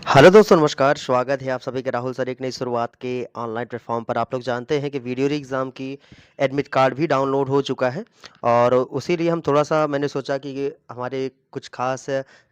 Hello दोस्तों नमस्कार, स्वागत है आप सभी का राहुल सर एक नई शुरुआत के ऑनलाइन प्लेटफॉर्म पर। आप लोग जानते हैं कि वीडियो एग्ज़ाम की एडमिट कार्ड भी डाउनलोड हो चुका है और उसी लिए हम थोड़ा-सा मैंने सोचा कि ये हमारे कुछ खास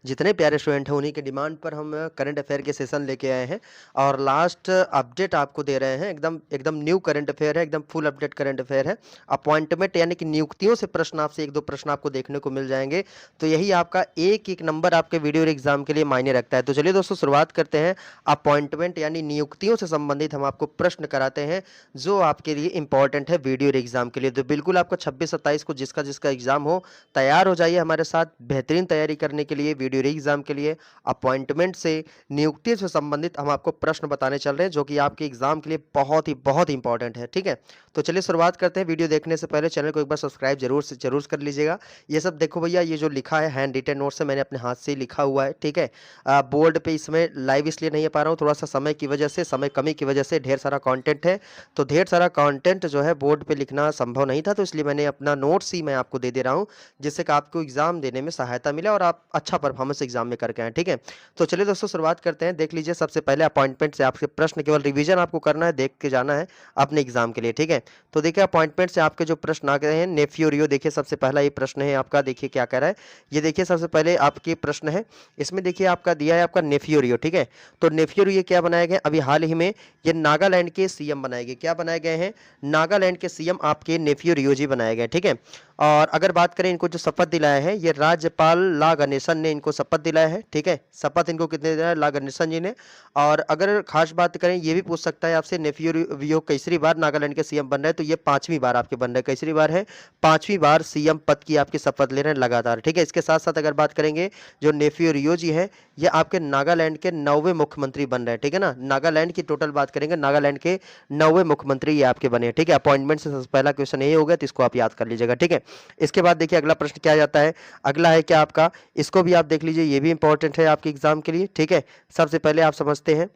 जितने प्यारे स्टूडेंट हैं उन्हीं के डिमांड पर हम करंट अफेयर के सेशन लेके आए हैं और लास्ट अपडेट आपको दे रहे हैं। एकदम एकदम न्यू करंट अफेयर है, एकदम फुल अपडेट करंट अफेयर है। अपॉइंटमेंट यानी कि नियुक्तियों से प्रश्न आपसे 1-2 प्रश्न आपको देखने को मिल जाएँगे। तो यही आपका एक-एक नंबर आपके वीडियो एग्ज़ाम के लिए मायने रखता है। तो चलिए दोस्तों शुरुआत करते हैं। अपॉइंटमेंट यानी नियुक्तियों से संबंधित हम आपको प्रश्न कराते हैं, जो आपके लिए इम्पोर्टेंट है वीडियो एग्ज़ाम के लिए। तो बिल्कुल आपका 26-27 को जिसका एग्ज़ाम हो, तैयार हो जाइए हमारे साथ बेहतरीन तैयारी करने के लिए, वीडियो एग्ज़ाम के लिए। अपॉइंटमेंट से, नियुक्ति से संबंधित हम आपको प्रश्न बताने चल रहे हैं, जो कि आपके एग्ज़ाम के लिए बहुत ही इम्पोर्टेंट है, ठीक है? तो चलिए शुरुआत करते हैं। वीडियो देखने से पहले चैनल को एक बार सब्सक्राइब ज़रूर कर लीजिएगा। ये सब देखो भैया, ये जो लिखा है हैंड रिटेन नोट से मैंने अपने हाथ से ही लिखा हुआ है, ठीक है? बोर्ड पे इस समय लाइव इसलिए नहीं पा रहा हूँ, थोड़ा-सा समय की वजह से, समय कमी की वजह से ढेर सारा कंटेंट है, तो ढेर सारा कंटेंट जो है बोर्ड पे लिखना संभव नहीं था, तो इसलिए मैंने अपना नोट्स ही मैं आपको दे रहा हूँ, जिससे कि आपको एग्ज़ाम देने में सहायता मिले और आप अच्छा परफॉर्मेंस एग्ज़ाम में करके आएँ, ठीक है? तो चलिए दोस्तों शुरुआत करते हैं। देख लीजिए सबसे पहले अपॉइंटमेंट से आपके प्रश्न केवल रिवीजन आपको करना है, देख के जाना है अपने एग्ज़ाम के लिए, ठीक है? तो देखिए अपॉइंटमेंट से आपके जो प्रश्न आ गए हैं, नेफ्यू रियो देखिए सबसे पहला ये प्रश्न है आपका, देखिए क्या कह रहा है। ये देखिए सबसे पहले आपके प्रश्न है, इसमें देखिए आपका दिया है आपका नेफ्यू रियो, ठीक है? तो नेफ्यू रियो क्या बनाए गए अभी हाल ही में, ये नागालैंड के सीएम बनाए गए। क्या बनाए गए हैं? नागालैंड के सीएम आपके नेफ्यू रियो जी बनाए गए, ठीक है? और अगर बात करें इनको जो शपथ दिलाया है, ये राज्यपाल ला गणेशन ने इनको शपथ दिलाया है, ठीक है? शपथ इनको कितने दिलाया? ला गणेशन जी ने। और अगर खास बात करें, ये भी पूछ सकता है आपसे नेफ्यू रियो कैसरी बार नागालैंड के सीएम बन रहे हैं, तो ये 5वीं बार आपके बन रहे हैं। कैसरी बार है? 5वीं बार सीएम पद की आपकी शपथ ले रहे हैं लगातार, ठीक है? इसके साथ-साथ अगर बात करेंगे, जो नेफ्यू रियो जी हैं, ये आपके नागालैंड के 9वें मुख्यमंत्री बन रहे हैं, ठीक है ना? नागालैंड की टोटल बात करेंगे, नागालैंड के 9वें मुख्यमंत्री ये आपके बने हैं, ठीक है? अपॉइंटमेंट से सबसे पहला क्वेश्चन यही होगा, तो इसको आप याद कर लीजिएगा, ठीक है? इसके बाद देखिए अगला प्रश्न क्या जाता है, अगला है क्या आपका, इसको भी आप देख लीजिए, ये भी इंपॉर्टेंट है आपके एग्जाम के लिए, ठीक है? सबसे पहले आप समझते हैं,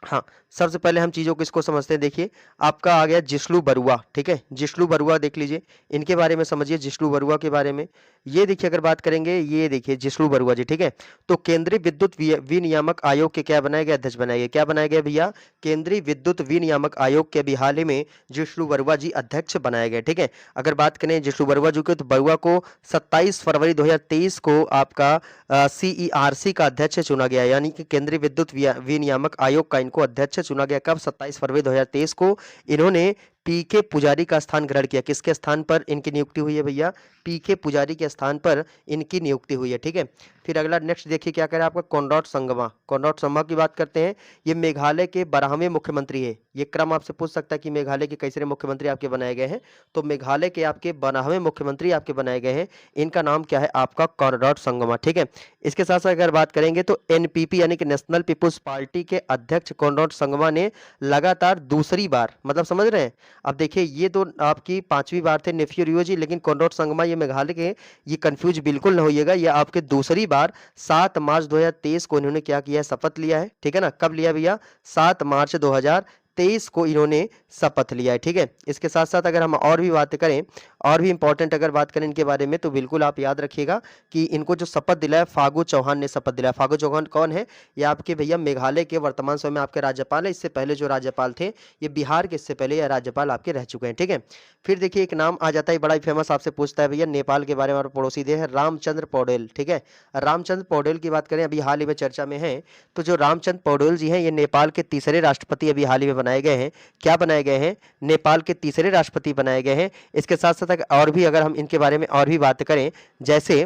हाँ, सबसे पहले हम चीज़ों को इसको समझते हैं। देखिए, आपका आ गया जिष्णु बरुआ, ठीक है? जिष्णु बरुआ देख लीजिए, इनके बारे में समझिए, जिष्णु बरुआ के बारे में। ये देखिए अगर बात करेंगे, ये देखिए जिष्णु बरुआ जी, ठीक है? तो केंद्रीय विद्युत विनियामक आयोग के क्या बनाए गए? अध्यक्ष बनाए गए। क्या बनाए गए भैया? केंद्रीय विद्युत विनियामक आयोग के अभी हाल ही में जिष्णु बरुआ जी अध्यक्ष बनाए गए, ठीक है? अगर बात करें जिष्णु बरुआ जी की, तो बरुआ को 27 फरवरी 2023 को आपका सीईआरसी का अध्यक्ष चुना गया, यानी कि केंद्रीय विद्युत विनियामक आयोग का इनको अध्यक्ष चुना गया। कब? 27 फरवरी 2023 को। इन्होंने पीके पुजारी का स्थान ग्रहण किया। किसके स्थान पर इनकी नियुक्ति हुई है भैया? पीके पुजारी के स्थान पर इनकी नियुक्ति हुई है, ठीक है? फिर अगला नेक्स्ट देखिए क्या कह रहा है आपका, कॉनराड संगमा। कॉनराड संगमा की बात करते हैं, ये मेघालय के 12वें मुख्यमंत्री है। ये क्रम आपसे पूछ सकता है कि मेघालय के कैसे मुख्यमंत्री आपके बनाए गए हैं, तो मेघालय के आपके 12वें मुख्यमंत्री आपके बनाए गए हैं। इनका नाम क्या है आपका? कॉनराड संगमा, ठीक है? इसके साथ साथ अगर बात करेंगे, तो एनपीपी यानी कि नेशनल पीपुल्स पार्टी के अध्यक्ष कॉनराड संगमा ने लगातार दूसरी बार, मतलब समझ रहे हैं, अब देखिए ये तो आपकी 5वीं बार थे नेफ्यू रियो जी, लेकिन कॉनराड संगमा ये मेघालय के, ये कंफ्यूज बिल्कुल ना होइएगा, ये आपके दूसरी बार 7 मार्च 2023 को इन्होंने क्या किया है? शपथ लिया है, ठीक है ना? कब लिया भैया? 7 मार्च 2023 को इन्होंने शपथ लिया है, ठीक है? इसके साथ साथ अगर हम और भी बात करें, और भी इंपॉर्टेंट अगर बात करें इनके बारे में, तो बिल्कुल आप याद रखिएगा कि इनको जो शपथ दिलाया, फागू चौहान ने शपथ दिलाया। फागू चौहान कौन है? ये आपके भैया मेघालय के वर्तमान समय में आपके राज्यपाल है। इससे पहले जो राज्यपाल थे, ये बिहार के, इससे पहले ये राज्यपाल आपके रह चुके हैं, ठीक है? फिर देखिए एक नाम आ जाता है, बड़ा ही फेमस, आपसे पूछता है भैया, नेपाल के बारे में, और पड़ोसी देश है रामचंद्र पौडेल, ठीक है? रामचंद्र पौडेल की बात करें, अभी हाल ही में चर्चा में है, तो जो रामचंद्र पौडेल जी हैं, ये नेपाल के तीसरे राष्ट्रपति अभी हाल ही में बनाए गए हैं। क्या बनाए गए हैं? नेपाल के तीसरे राष्ट्रपति बनाए गए हैं। इसके साथ साथ और भी अगर हम इनके बारे में और भी बात करें, जैसे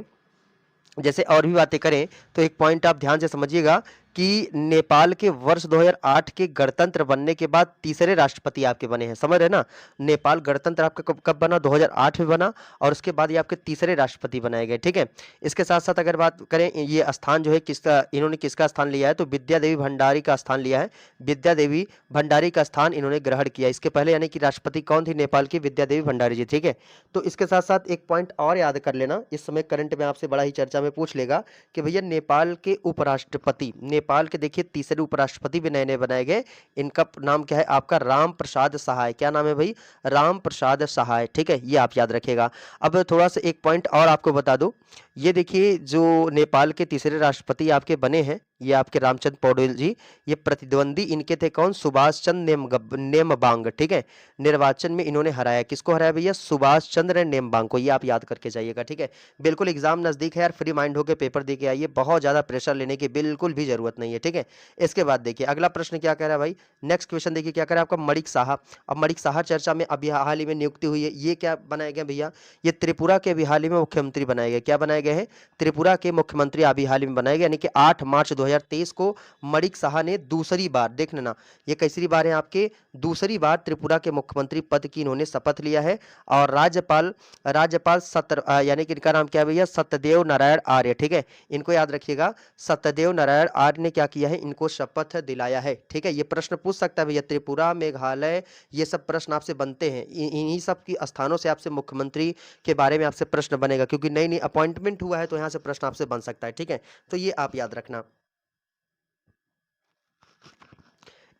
जैसे और भी बातें करें, तो एक पॉइंट आप ध्यान से समझिएगा कि नेपाल के वर्ष 2008 के गणतंत्र बनने के बाद तीसरे राष्ट्रपति आपके बने हैं। समझ रहे ना? नेपाल गणतंत्र आपका कब कब बना? 2008 में बना, और उसके बाद ये आपके तीसरे राष्ट्रपति बनाए गए, ठीक है? इसके साथ साथ अगर बात करें, ये स्थान जो है किसका, इन्होंने किसका स्थान लिया है? तो विद्या देवी भंडारी का स्थान लिया है। विद्या देवी भंडारी का स्थान इन्होंने ग्रहण किया। इसके पहले यानी कि राष्ट्रपति कौन थी नेपाल की? विद्या देवी भंडारी जी, ठीक है? तो इसके साथ साथ एक पॉइंट और याद कर लेना, इस समय करंट में आपसे बड़ा ही चर्चा में पूछ लेगा कि भैया नेपाल के उपराष्ट्रपति, नेपाल के देखिए तीसरे उपराष्ट्रपति भी नए नए बनाए गए। इनका नाम क्या है आपका? राम प्रसाद सहाय। क्या नाम है भाई? राम प्रसाद सहाय, ठीक है? ये आप याद रखिएगा। अब थोड़ा सा एक पॉइंट और आपको बता दूं, ये देखिए जो नेपाल के तीसरे राष्ट्रपति आपके बने हैं, ये आपके रामचंद्र पौडेल जी। ये प्रतिद्वंदी इनके थे कौन? सुभाष चंद्र नेमबांग, ठीक है। निर्वाचन में इन्होंने हराया, किसको हराया भैया? सुभाष चंद्र नेमबांग को। ये आप याद करके जाइएगा, ठीक है। बिल्कुल एग्जाम नजदीक है यार, फ्री माइंड होकर पेपर दे के आइए, बहुत ज्यादा प्रेशर लेने की बिल्कुल भी जरूरत नहीं है, ठीक है। इसके बाद देखिए अगला प्रश्न क्या कह रहा है भाई, नेक्स्ट क्वेश्चन देखिए क्या कह रहा है आपका, मणिक साहा। अब मणिक साहा चर्चा में अभी हाल ही में नियुक्ति हुई है, ये क्या बनाए गए भैया? ये त्रिपुरा के अभी हाल ही में मुख्यमंत्री बनाए गए। क्या बनाए गए हैं? त्रिपुरा के मुख्यमंत्री अभी हाल ही में बनाए गए, यानी कि 8 मार्च 2023 को मणिक साहा ने दूसरी बार, देख लेना ये कैसी बार है आपके, दूसरी बार त्रिपुरा के मुख्यमंत्री पद की इन्होंने शपथ लिया है। और राज्यपाल राज्यपाल यानी कि इनका नाम क्या है भैया? सत्यदेव नारायण आर्य, ठीक है। इनको याद रखिएगा, सत्यदेव नारायण आर्य ने क्या किया है? इनको शपथ दिलाया है, ठीक है। ये प्रश्न पूछ सकता है भैया, त्रिपुरा, मेघालय, ये सब प्रश्न आपसे बनते हैं, इन्हीं सब की स्थानों से आपसे मुख्यमंत्री के बारे में आपसे प्रश्न बनेगा, क्योंकि नई नई अपॉइंटमेंट हुआ है तो यहाँ से प्रश्न आपसे बन सकता है, ठीक है। तो ये आप याद रखना।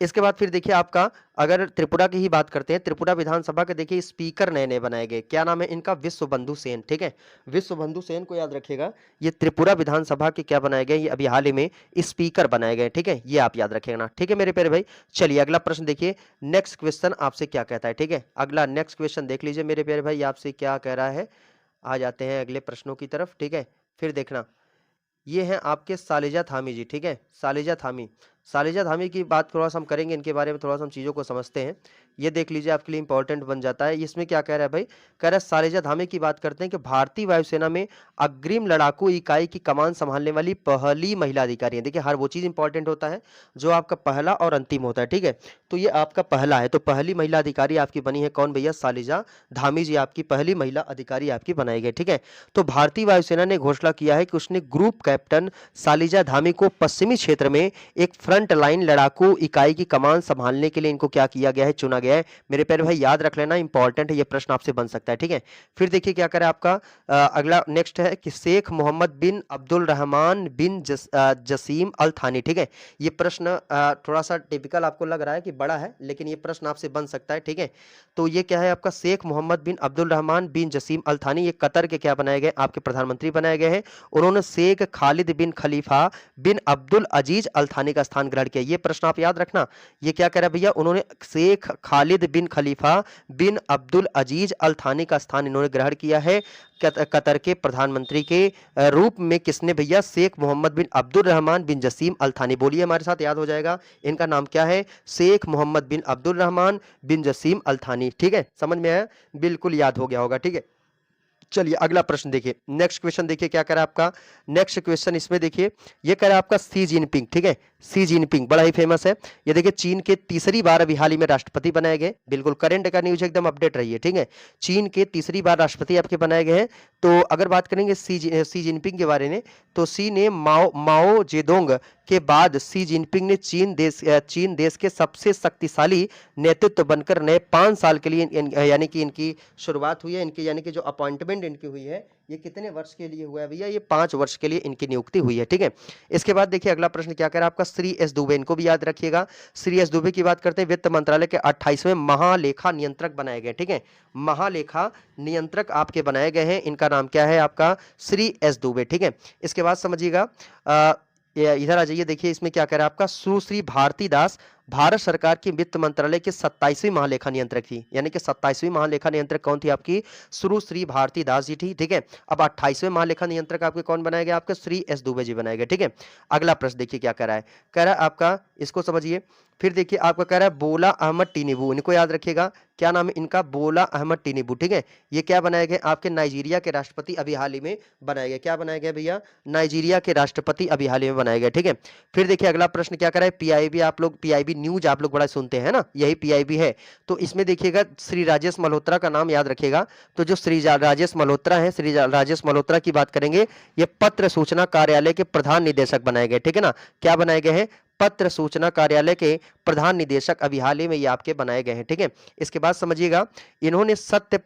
इसके बाद फिर देखिए आपका, अगर त्रिपुरा की ही बात करते हैं, त्रिपुरा विधानसभा के देखिए स्पीकर नए नए बनाए गए। क्या नाम है इनका? विश्वबंधु सेन, ठीक है। विश्वबंधु सेन को याद रखिएगा। ये त्रिपुरा विधानसभा के क्या बनाए गए? ये अभी हाल ही में स्पीकर बनाए गए, ठीक है। ये आप याद रखिएगा ना, ठीक है मेरे प्यारे भाई। चलिए अगला प्रश्न देखिए, नेक्स्ट क्वेश्चन आपसे क्या कहता है, ठीक है। अगला नेक्स्ट क्वेश्चन देख लीजिए मेरे प्यारे भाई, आपसे क्या कह रहा है। आ जाते हैं अगले प्रश्नों की तरफ, ठीक है। फिर देखना, ये हैं आपके सालिजा थामी जी, ठीक है। सालिजा थामी, सालिजा थामी की बात थोड़ा सा हम करेंगे, इनके बारे में थोड़ा सा हम चीज़ों को समझते हैं। ये देख लीजिए आपके लिए इंपॉर्टेंट बन जाता है। इसमें क्या कह रहा है भाई, कह रहा है सालिजा धामी की बात करते हैं कि भारतीय वायुसेना में अग्रिम लड़ाकू इकाई की कमान संभालने वाली पहली महिला अधिकारी है। देखिए हर वो चीज़ इंपॉर्टेंट होता है जो आपका पहला और अंतिम होता है, ठीक है। तो ये आपका पहला है, तो पहली महिला अधिकारी आपकी बनी है कौन भैया? सालिजा धामी जी आपकी पहली महिला अधिकारी आपकी बनाई गई, ठीक है। तो भारतीय वायुसेना ने घोषणा किया है कि उसने ग्रुप कैप्टन सालिजा धामी को पश्चिमी क्षेत्र में एक फ्रंट लाइन लड़ाकू इकाई की कमान संभालने के लिए इनको क्या किया गया है? चुना गया है। मेरे प्यारे भाई याद रख लेना, इंपॉर्टेंट है, ये प्रश्न आपसे बन सकता है, ठीक है। फिर देखिए क्या करे आपका, अगला नेक्स्ट है कि शेख मोहम्मद बिन अब्दुल रहमान बिन जसीम अल थानी, ठीक है। ये प्रश्न थोड़ा सा टिपिकल आपको लग रहा है कि बड़ा है, लेकिन ये प्रश्न आपसे बन सकता है, ठीक है। तो ये क्या है आपका, शेख मोहम्मद बिन अब्दुल रहमान बिन जसीम अल थानी, ये कतर के क्या बनाए गए? आपके प्रधानमंत्री बनाए गए हैं। उन्होंने शेख खालिद बिन खलीफा बिन अब्दुल अजीज अल थानी का स्थान ग्रहण किया। ये प्रश्न आप याद रखना। ये क्या कह रहा है भैया? उन्होंने शेख खालिद बिन खलीफा बिन अब्दुल अजीज अल थानी का स्थान इन्होंने ग्रहण किया है। कतर के प्रधानमंत्री के रूप में किसने भैया? शेख मोहम्मद बिन अब्दुल रहमान बिन जसीम अल थानी। बोलिए हमारे साथ, याद हो जाएगा। इनका नाम क्या है? शेख मोहम्मद बिन अब्दुल रहमान बिन जसीम अल थानी, ठीक है। समझ में आया? बिल्कुल याद हो गया होगा, ठीक है। चलिए अगला प्रश्न देखिए, नेक्स्ट क्वेश्चन देखिए क्या कह रहा है आपका। नेक्स्ट क्वेश्चन इसमें देखिए, ये कह रहा है आपका सी जिनपिंग, ठीक है। सी जिनपिंग बड़ा ही फेमस है। ये देखिए चीन के तीसरी बार अभी हाल ही में राष्ट्रपति बनाए गए। बिल्कुल करंट का न्यूज एकदम अपडेट रहिए, ठीक है। चीन के तीसरी बार राष्ट्रपति आपके बनाए गए हैं। तो अगर बात करेंगे सी जिनपिंग के बारे में, तो सी ने माओ जेडोंग के बाद सी जिनपिंग ने चीन देश के सबसे शक्तिशाली नेतृत्व बनकर नए 5 साल के लिए यानी कि इनकी शुरुआत हुई है। इनकी यानी कि जो अपॉइंटमेंट इनकी हुई है, ये कितने वर्ष के लिए हुआ है भैया? ये 5 वर्ष के लिए इनकी नियुक्ति हुई है, ठीक है। इसके बाद देखिए अगला प्रश्न क्या कह रहा है आपका, श्री एस दुबे, इनको भी याद रखिएगा। श्री एस दुबे की बात करते हैं, वित्त मंत्रालय के 28वें महालेखा नियंत्रक बनाए गए, ठीक है। महालेखा नियंत्रक आपके बनाए गए हैं, इनका नाम क्या है आपका? श्री एस दुबे, ठीक है। इसके बाद समझिएगा, इधर आ जाइए, देखिए इसमें क्या कह रहा है आपका, सुश्री भारती दास भारत सरकार की वित्त मंत्रालय के 27वीं महालेखा नियंत्रक थी। यानी कि 27वीं महालेखा नियंत्रक कौन थी आपकी? सुश्री भारती दास जी थी, ठीक है। अब 28वें महालेखा नियंत्रक आपके कौन बनाए गए? आपके श्री एस दुबे जी बनाए गए, ठीक है। अगला प्रश्न देखिए क्या कह रहा है, कह रहा है आपका, इसको समझिए। फिर देखिए आपका कह रहा है बोला अहमद टिनिबू, इनको याद रखिएगा। क्या नाम है इनका? बोला अहमद टिनिबू, ठीक है। ये क्या बनाए गए? आपके नाइजीरिया के राष्ट्रपति अभी हाल ही में बनाए गए। क्या बनाए गए भैया? नाइजीरिया के राष्ट्रपति अभी हाल ही में बनाए गए, ठीक है। फिर देखिए अगला प्रश्न क्या कर रहा है, पीआईबी, आप लोग पीआईबी न्यूज आप लोग बड़ा सुनते हैं ना, यही पीआईबी है। तो इसमें देखिएगा श्री राजेश मल्होत्रा का नाम याद रखिएगा। तो जो श्री राजेश मल्होत्रा है, श्री राजेश मल्होत्रा की बात करेंगे, ये पत्र सूचना कार्यालय के प्रधान निदेशक बनाए गए, ठीक है ना। क्या बनाए गए हैं? पत्र सूचना कार्यालय के प्रधान निदेशक अभी हाल ही में ये आपके बनाए गए हैं। ठीक है, इसके बाद समझिएगा, इन्होंने सत्येंद्र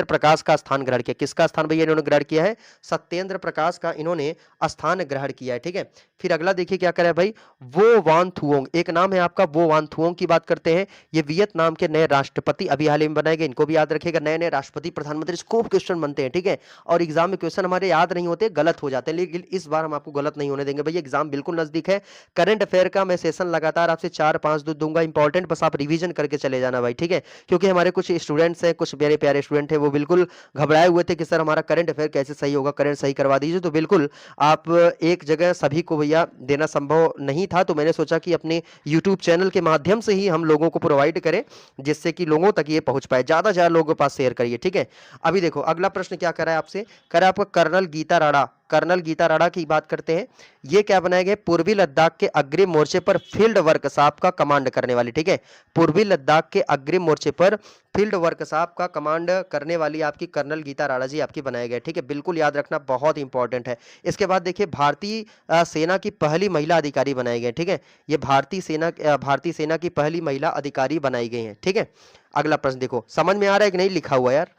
प्रकाश का स्थान ग्रहण किया। किसका स्थान भैया इन्होंने ग्रहण किया है? सत्येंद्र प्रकाश का इन्होंने स्थान ग्रहण किया है। ठीक है, फिर अगला देखिए क्या करे भाई, वो वान थुओंग, एक नाम है आपका वो वान थुओंग की बात करते हैं। ये वियतनाम के नए राष्ट्रपति अभी हाल ही में बनाए गए, इनको भी याद रखिएगा। नए नए राष्ट्रपति प्रधानमंत्री खूब क्वेश्चन बनते हैं। ठीक है, और एग्जाम में क्वेश्चन हमारे याद नहीं होते, गलत हो जाते हैं, लेकिन इस बार हम आपको गलत नहीं होने देंगे भैया। एग्जाम बिल्कुल नजदीक है। करंट अफेयर का मैं सेशन लगातार आपसे 4-5 दूंगा, इंपॉर्टेंट, बस आप रिवीजन करके चले जाना भाई। ठीक है, क्योंकि हमारे कुछ स्टूडेंट्स हैं, कुछ मेरे प्यारे स्टूडेंट हैं, वो बिल्कुल घबराए हुए थे कि सर हमारा करंट अफेयर कैसे सही होगा, करंट सही करवा दीजिए। तो बिल्कुल आप एक जगह सभी को भैया देना संभव नहीं था, तो मैंने सोचा कि अपने यूट्यूब चैनल के माध्यम से ही हम लोगों को प्रोवाइड करें, जिससे कि लोगों तक ये पहुंच पाए। ज्यादा से ज्यादा लोगों के पास शेयर करिए। ठीक है, अभी देखो अगला प्रश्न क्या कर रहा है आपसे, कर रहा है आपका कर्नल गीता राणा। कर्नल गीता राणा की बात करते हैं। ये क्या बनाए गए? पूर्वी लद्दाख के अग्रिम मोर्चे पर फील्ड वर्कशॉप का कमांड करने वाली। ठीक है, पूर्वी लद्दाख के अग्रिम मोर्चे पर फील्ड वर्कशॉप का कमांड करने वाली आपकी कर्नल गीता राणा जी आपकी बनाए गए। ठीक है, बिल्कुल याद रखना, बहुत इंपॉर्टेंट है। इसके बाद देखिए, भारतीय सेना की पहली महिला अधिकारी बनाए गए। ठीक है, ये भारतीय सेना की पहली महिला अधिकारी बनाई गई हैं। ठीक है, अगला प्रश्न देखो, समझ में आ रहा है कि नहीं लिखा हुआ यार?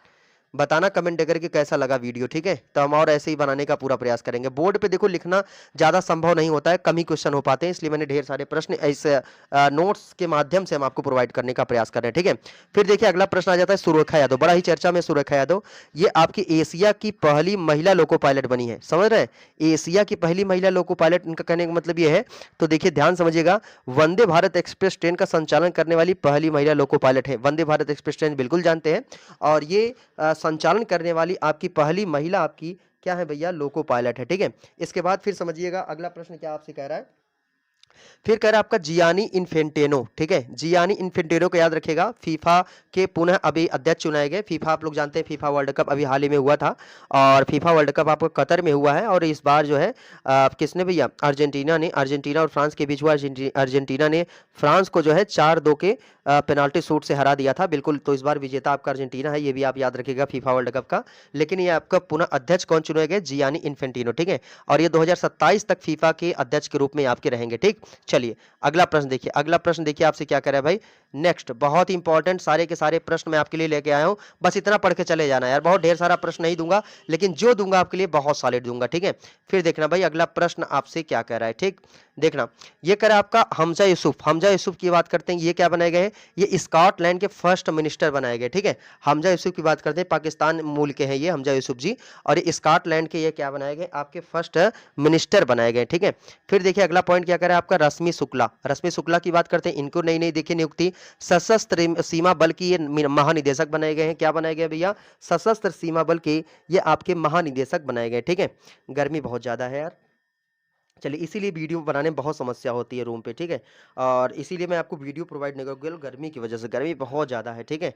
बताना कमेंट करके कैसा लगा वीडियो। ठीक है, तो हम और ऐसे ही बनाने का पूरा प्रयास करेंगे। बोर्ड पे देखो लिखना ज्यादा संभव नहीं होता है, कम ही क्वेश्चन हो पाते हैं, इसलिए मैंने ढेर सारे प्रश्न इस नोट्स के माध्यम से हम आपको प्रोवाइड करने का प्रयास कर रहे हैं। ठीक है, फिर देखिए अगला प्रश्न आ जाता है सुरेखा यादव, बड़ा ही चर्चा में सुरेखा यादव। ये आपकी एशिया की पहली महिला लोको पायलट बनी है, समझ रहे हैं? एशिया की पहली महिला लोको पायलट, इनका कहने का मतलब ये है, तो देखिए ध्यान समझिएगा, वंदे भारत एक्सप्रेस ट्रेन का संचालन करने वाली पहली महिला लोको पायलट है। वंदे भारत एक्सप्रेस ट्रेन बिल्कुल जानते हैं, और ये संचालन करने वाली आपकी पहली महिला आपकी क्या है भैया? लोको पायलट है। ठीक है, इसके बाद फिर समझिएगा अगला प्रश्न क्या आपसे कह रहा है, फिर कह रहा है आपका जियानी इन्फेंटेनो। ठीक है, जियानी इन्फेंटेनो को याद रखेगा, फीफा के पुनः अभी अध्यक्ष चुनाए गए। फीफा आप लोग जानते हैं, फीफा वर्ल्ड कप अभी हाल ही में हुआ था, और फीफा वर्ल्ड कप आपको कतर में हुआ है, और इस बार जो है किसने भैया? अर्जेंटीना और फ्रांस के बीच हुआ। अर्जेंटीना ने फ्रांस को जो है 4-2 के पेनाल्टी शूट से हरा दिया था। बिल्कुल, तो इस बार विजेता आपका अर्जेंटीना है, ये भी आप याद रखिएगा फीफा वर्ल्ड कप का। लेकिन ये आपका पुनः अध्यक्ष कौन चुने गए? Gianni Infantino. ठीक है, और ये 2027 तक फीफा के अध्यक्ष के रूप में आपके रहेंगे। ठीक, चलिए अगला प्रश्न देखिए। अगला प्रश्न देखिए आपसे क्या कर रहा है भाई, नेक्स्ट, बहुत इंपॉर्टेंट सारे के सारे प्रश्न मैं आपके लिए लेके आया हूं, बस इतना पढ़ के चले जाना यार। बहुत ढेर सारा प्रश्न नहीं दूंगा, लेकिन जो दूंगा आपके लिए बहुत सॉलिड दूंगा। ठीक है, फिर देखना भाई अगला प्रश्न आपसे क्या कह रहा है। ठीक, देखना, ये कह रहा है आपका हमजा यूसुफ। हमजा यूसुफ की बात करते हैं, ये क्या बनाए गए हैं? ये स्कॉटलैंड के फर्स्ट मिनिस्टर बनाए गए। ठीक है, हमजा यूसुफ की बात करते हैं, पाकिस्तान मूल के हैं ये हमजा यूसुफ जी, और ये स्कॉटलैंड के ये क्या बनाए गए? आपके फर्स्ट मिनिस्टर बनाए गए। ठीक है, फिर देखिए अगला पॉइंट क्या कर रहा है आपका, रश्मि शुक्ला। रश्मि शुक्ला की बात करते हैं, इनको नई नई देखिए नियुक्ति, सशस्त्र सीमा बल की ये महानिदेशक बनाए गए हैं। क्या बनाए गए भैया? सशस्त्र सीमा बल के ये आपके महानिदेशक बनाए गए। ठीक है, गर्मी बहुत ज्यादा है यार, चलिए इसीलिए वीडियो बनाने में बहुत समस्या होती है रूम पे। ठीक है, और इसीलिए मैं आपको वीडियो प्रोवाइड नहीं करूँगा गर्मी की वजह से, गर्मी बहुत ज़्यादा है। ठीक है,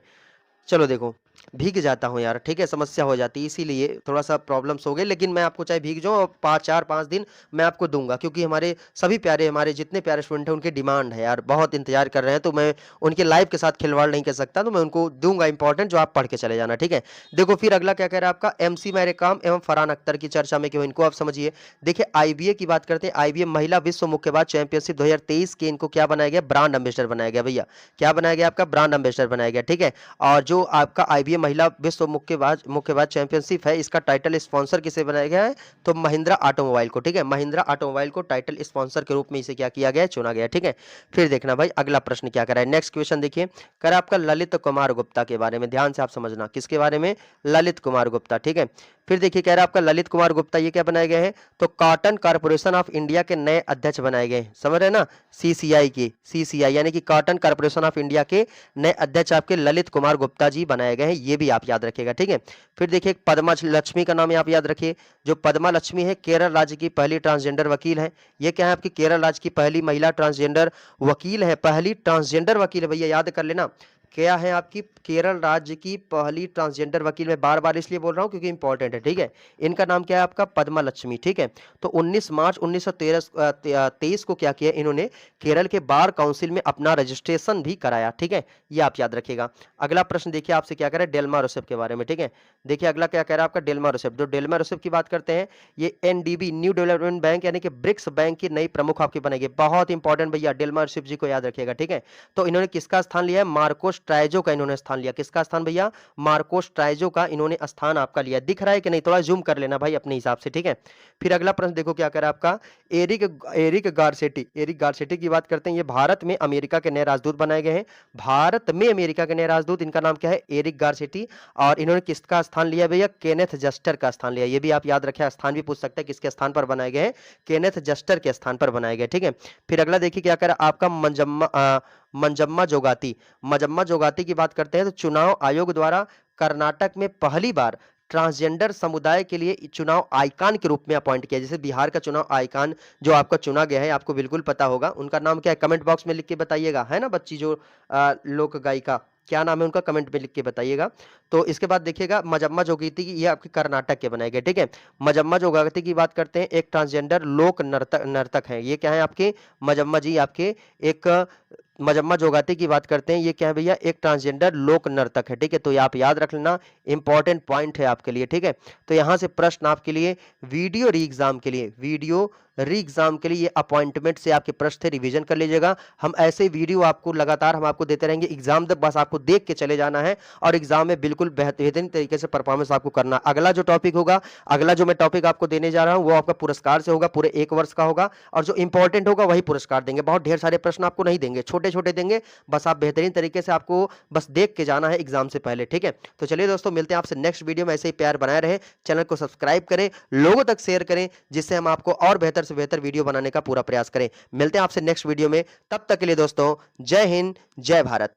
चलो देखो, भीग जाता हूँ यार। ठीक है, समस्या हो जाती है, इसीलिए थोड़ा सा प्रॉब्लम्स हो गए, लेकिन मैं आपको चाहे भीग जाऊँ, 4-5 दिन मैं आपको दूंगा, क्योंकि हमारे सभी प्यारे, हमारे जितने प्यारे स्टूडेंट हैं उनकी डिमांड है यार, बहुत इंतजार कर रहे हैं, तो मैं उनके लाइफ के साथ खिलवाड़ नहीं कर सकता, तो मैं उनको दूंगा इंपॉर्टेंट, जो आप पढ़ के चले जाना। ठीक है, देखो फिर अगला क्या कह रहा है आपका, MC मैरी कॉम एवं फरहान अख्तर की चर्चा में क्यों, इनको आप समझिए। देखिए IBA की बात करते हैं, IBA महिला विश्व मुक्केबाज चैंपियनशिप 2023 के इनको क्या बनाया गया? ब्रांड एम्बेसडर बनाया गया भैया। क्या बनाया गया? आपका ब्रांड एम्बेसडर बनाया गया। ठीक है, और जो आपका IBA महिला विश्व मुक्केबाज चैंपियनशिप है, इसका टाइटल स्पॉन्सर किसे बनाया गया है? तो महिंद्रा ऑटोमोबाइल को। ठीक है, महिंद्रा ऑटोमोबाइल को टाइटल स्पॉन्सर के रूप में इसे क्या किया गया? चुना गया। ठीक है, फिर देखना भाई अगला प्रश्न क्या कर रहा है। नेक्स्ट क्वेश्चन देखिए, कर आपका ललित कुमार गुप्ता के बारे में, ध्यान से आप समझना, किसके बारे में? ललित कुमार गुप्ता। ठीक है, फिर देखिए कह रहा है आपका ललित कुमार गुप्ता, ये क्या बनाए गए हैं? तो कॉटन कॉर्पोरेशन ऑफ इंडिया के नए अध्यक्ष बनाए गए, समझ रहे ना? CCI के, CCI यानी कि कॉटन कॉर्पोरेशन ऑफ इंडिया के नए अध्यक्ष आपके ललित कुमार गुप्ता जी बनाए गए हैं, ये भी आप याद रखिएगा। ठीक है, फिर देखिए पद्मा लक्ष्मी का नाम आप याद रखिए, जो पद्मा लक्ष्मी है केरल राज्य की पहली ट्रांसजेंडर वकील है। ये क्या है? आपकी केरल राज्य की पहली महिला ट्रांसजेंडर वकील है, पहली ट्रांसजेंडर वकील है भैया, याद कर लेना। क्या है आपकी केरल राज्य की पहली ट्रांसजेंडर वकील। मैं बार-बार इसलिए बोल रहा हूँ क्योंकि इंपॉर्टेंट है, ठीक है। इनका नाम क्या है आपका पद्मा लक्ष्मी, ठीक है। तो 19 मार्च 1923 को क्या किया इन्होंने केरल के बार काउंसिल में अपना रजिस्ट्रेशन भी कराया, ठीक है। ये आप याद रखिएगा। अगला प्रश्न देखिए आपसे क्या कह रहा है डेल्मा रूसेफ के बारे में, ठीक है। देखिए अगला क्या कह रहा है आपका डेल्मा रूसेफ। जो डेल्मा रूसेफ की बात करते हैं, ये एनडीबी न्यू डेवलपमेंट बैंक यानी कि ब्रिक्स बैंक की नई प्रमुख आपकी बनेगी। बहुत इंपॉर्टेंट भैया, डेल्मा रूसेफ जी को याद रखिएगा, ठीक है। तो इन्होंने किसका स्थान लिया है, मार्कोस ट्राइजो का इन्होंने स्थान लिया। किसका स्थान भैया, मार्कोस ट्राइजो का इन्होंने स्थान आपका लिया। दिख रहा है कि नहीं, थोड़ा जूम कर लेना भाई अपने हिसाब से, ठीक है। फिर अगला प्रश्न देखो क्या कह रहा है आपका Eric Eric Garcetti. Eric Garcetti की बात करते हैं, ये भारत में अमेरिका के नए राजदूत बनाए गए हैं। भारत में अमेरिका के नए राजदूत, इनका नाम क्या है, एरिक गारसेटी। और इन्होंने किसका स्थान लिया भैया, केनेथ जस्टर का स्थान लिया। ये भी आप याद रखें, स्थान भी पूछ सकते हैं किसके स्थान पर बनाए गए हैं, केनेथ जस्टर के स्थान पर बनाए गए, ठीक है। फिर अगला देखिए क्या कह रहा है आपका मंजम्मा जोगाती। मंजम्मा जोगाती की बात करते हैं तो चुनाव आयोग द्वारा कर्नाटक में पहली बार ट्रांसजेंडर समुदाय के लिए चुनाव आइकान के रूप में अपॉइंट किया। जैसे बिहार का चुनाव आइकान जो आपका चुना गया है, आपको बिल्कुल पता होगा उनका नाम क्या है, कमेंट बॉक्स में लिख के बताइएगा, है ना बच्ची जो लोक गायिका, क्या नाम है उनका, कमेंट में लिख के बताइएगा। तो इसके बाद देखिएगा मजम्मा जोगीती की, ये आपके कर्नाटक के बनाए गए, ठीक है। मजम्मा जोगीती की बात करते हैं, एक ट्रांसजेंडर लोक नर्तक है। ये क्या है आपके मजम्मा जी, आपके एक मजम्मा जोगाती की बात करते हैं, ये क्या है भैया, एक ट्रांसजेंडर लोक नर्तक है, ठीक है। तो ये आप याद रख लेना, इंपॉर्टेंट पॉइंट है आपके लिए, ठीक है। तो यहां से प्रश्न आपके लिए वीडियो री एग्जाम के लिए, वीडियो री एग्जाम के लिए ये अपॉइंटमेंट से आपके प्रश्न थे, रिवीजन कर लीजिएगा। हम ऐसे वीडियो आपको लगातार हम आपको देते रहेंगे एग्जाम तक, बस आपको देख के चले जाना है और एग्जाम में बिल्कुल बेहतरीन तरीके से परफॉर्मेंस आपको करना। अगला जो टॉपिक होगा, अगला जो मैं टॉपिक आपको देने जा रहा हूं वो आपका पुरस्कार से होगा, पूरे 1 वर्ष का होगा, और जो इंपॉर्टेंट होगा वही पुरस्कार देंगे। बहुत ढेर सारे प्रश्न आपको नहीं देंगे, छोटे छोटे देंगे, बस आप बेहतरीन तरीके से आपको बस देख के जाना है एग्जाम से पहले, ठीक है। तो चलिए दोस्तों, मिलते हैं आपसे नेक्स्ट वीडियो में। ऐसे ही प्यार बनाए रहे, चैनल को सब्सक्राइब करें, लोगों तक शेयर करें, जिससे हम आपको और बेहतर से बेहतर वीडियो बनाने का पूरा प्रयास करें। मिलते हैं आपसे नेक्स्ट वीडियो में, तब तक के लिए दोस्तों जय हिंद, जय भारत।